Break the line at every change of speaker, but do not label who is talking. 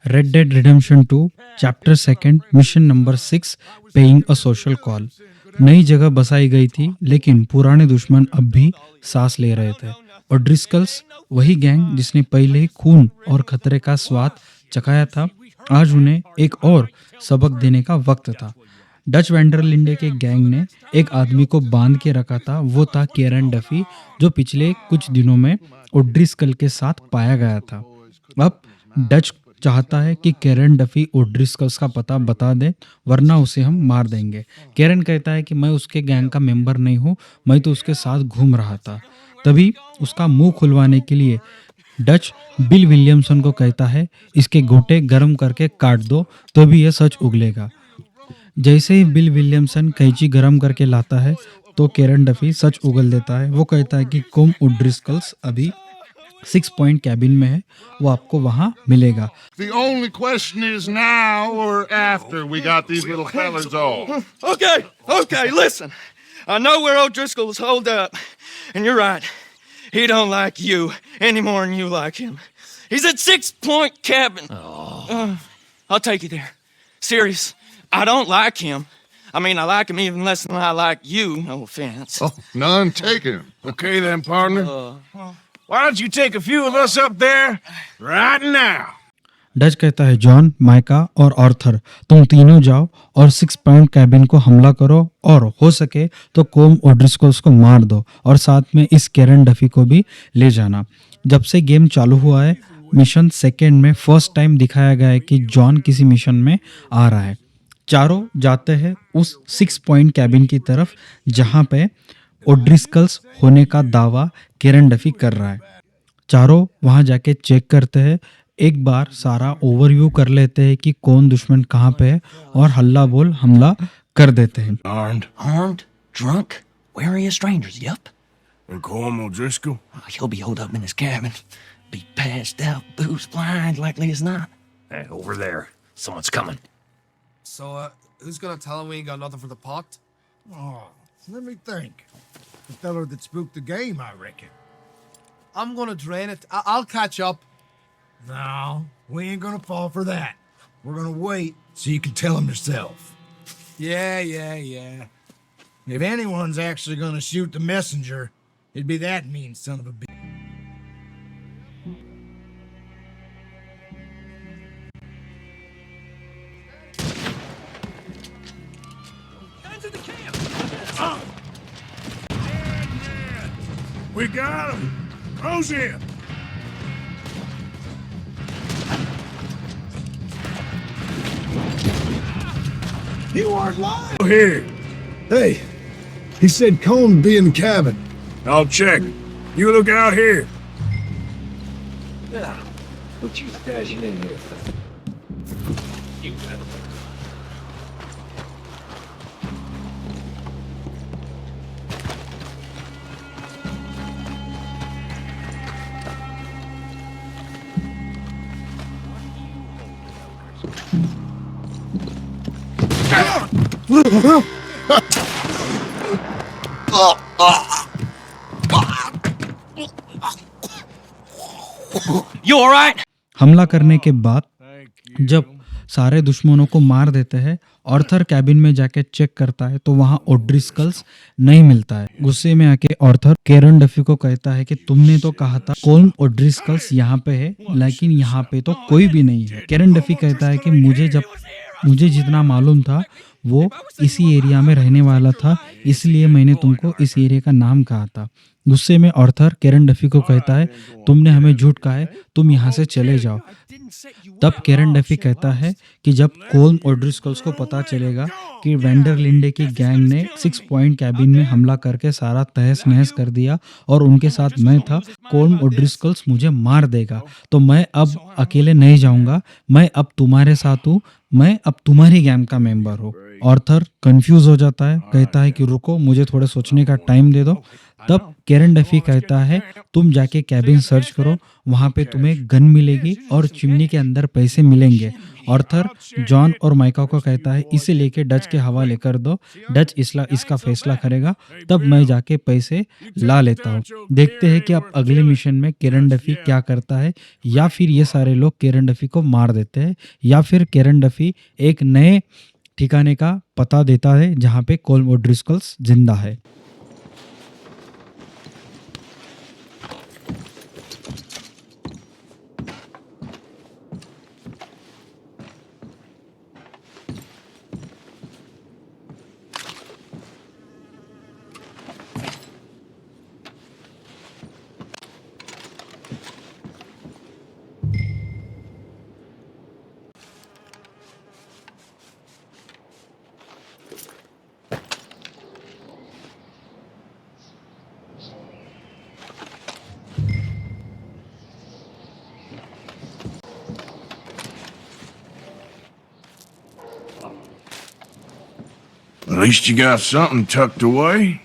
Red dead redemption 2 chapter second mission number 6 paying a social call. नई जगह बसाई गई थी लेकिन पुराने दुश्मन अब भी सांस ले रहे थे। और ड्रिस्कल्स, वही गैंग जिसने पहले ही खून और खतरे का स्वाद चखाया था, आज उन्हें एक और सबक देने का वक्त था। डच वेंडरलिंडे के गैंग ने एक आदमी को बांध के रखा था। वो था केरन डफी, जो पिछले कुछ दिनों में ओड्रिस्कल के साथ पाया गया था। अब डच चाहता है कि केरन डफी ओड्रिस्कल्स का पता बता दे, वरना उसे हम मार देंगे। केरन कहता है कि मैं उसके गैंग का मेंबर नहीं हूँ, मैं तो उसके साथ घूम रहा था। तभी उसका मुंह खुलवाने के लिए डच बिल विलियमसन को कहता है, इसके गोटे गर्म करके काट दो, तो भी यह सच उगलेगा। जैसे ही बिल विलियमसन कैंची गरम करके लाता है तो केरन डफी सच उगल देता है। वो कहता है कि कोम ओड्रिस्कल्स अभी 6 पॉइंट कैबिन में है, वो आपको वहां मिलेगा।
The only question is now or after we got these little fellers off.
Okay, listen. I know where O'Driscoll's holed up, and you're right. He don't like you any more than you like him. He's at 6 Point Cabin. I'll take you there. Serious. I don't like him. I mean, I like him even less than I like you. No offense.
Oh, none taken.
Okay then, partner. Why don't you take a few of us up there right now?
Dutch कहता है, John, mica और Arthur, तुम तीनों जाओ और 6 point cabin को हमला करो और हो सके तो कोम ओड्रिस्कल्स को मार दो और साथ में इस केरन डफी को भी ले जाना। जब से गेम चालू हुआ है, मिशन सेकेंड में फर्स्ट टाइम दिखाया गया है कि जॉन किसी मिशन में आ रहा है। चारों जाते हैं उस 6 पॉइंट कैबिन की तरफ जहां पे ओड्रिस्कल्स होने का दावा केरन डफी कर रहा है। चारों वहां जाके चेक करते हैं, एक बार सारा ओवरव्यू कर लेते हैं कि कौन दुश्मन कहाँ पे है और हल्ला बोल हमला कर देते हैं।
Armed, drunk, wary of strangers, yup.
And Colm O'Driscoll?
He'll be holed up in his cabin. Be passed out, booze blind, likely as not.
Hey, over there. Someone's coming.
So, who's gonna tell him we ain't got nothing for the pot?
Oh, let me think. The feller that spooked the game, I reckon.
I'm gonna drain it. I'll catch up.
No, we ain't gonna fall for that. We're gonna wait so you can tell him yourself.
Yeah.
If anyone's actually gonna shoot the messenger, it'd be that mean son of a bitch.
We got him! Close in!
You aren't lying!
Here,
Hey, he said Cone be in the cabin.
I'll check. You look out here.
What you stashing in here?
You alright?
हमला करने के बाद जब सारे दुश्मनों को मार देते हैं, ऑर्थर कैबिन में जाके चेक करता है तो वहां ओड्रिस्कल्स नहीं मिलता है। गुस्से में आके ऑर्थर केरन डफी को कहता है कि तुमने तो कहा था कोल्म ओड्रिस्कल्स यहाँ पे है, लेकिन यहाँ पे तो कोई भी नहीं है। केरन डफी कहता है कि मुझे जितना मालूम था वो इसी एरिया में रहने वाला था, इसलिए मैंने तुमको इस एरिया का नाम कहा था। गुस्से में ऑर्थर केरन डफी को कहता है, तुमने हमें झूठ कहा है, तुम यहाँ से चले जाओ। तब केरन डफी कहता है कि जब कोल्म ओड्रिस्कल्स को पता चलेगा कि वेंडरलिंडे की गैंग ने 6 पॉइंट कैबिन में हमला करके सारा तहस नहस कर दिया और उनके साथ मैं था, कोल्म ओड्रिस्कल्स मुझे मार देगा, तो मैं अब अकेले नहीं जाऊंगा, मैं अब तुम्हारे साथ हूँ, मैं अब तुम्हारी गैंग का मेंबर हूँ। ऑर्थर कंफ्यूज हो जाता है, कहता है कि रुको, मुझे थोड़े सोचने का टाइम दे दो। तब केरन डफी कहता है, तुम जाके कैबिन सर्च करो, वहां पे तुम्हें गन मिलेगी और चिमनी के अंदर पैसे मिलेंगे ऑर्थर जॉन और माइका को कहता है इसे लेके डच के हवाले कर दो, डच इसका फैसला करेगा, तब मैं जाके पैसे ला लेता हूँ। देखते हैं कि अब अगले मिशन में केरन डफी क्या करता है, या फिर ये सारे लोग केरन डफी को मार देते हैं, या फिर केरन डफी एक नए ठिकाने का पता देता है जहाँ पे कोल ओड्रिस्कल्स जिंदा है।
At least you got something tucked away.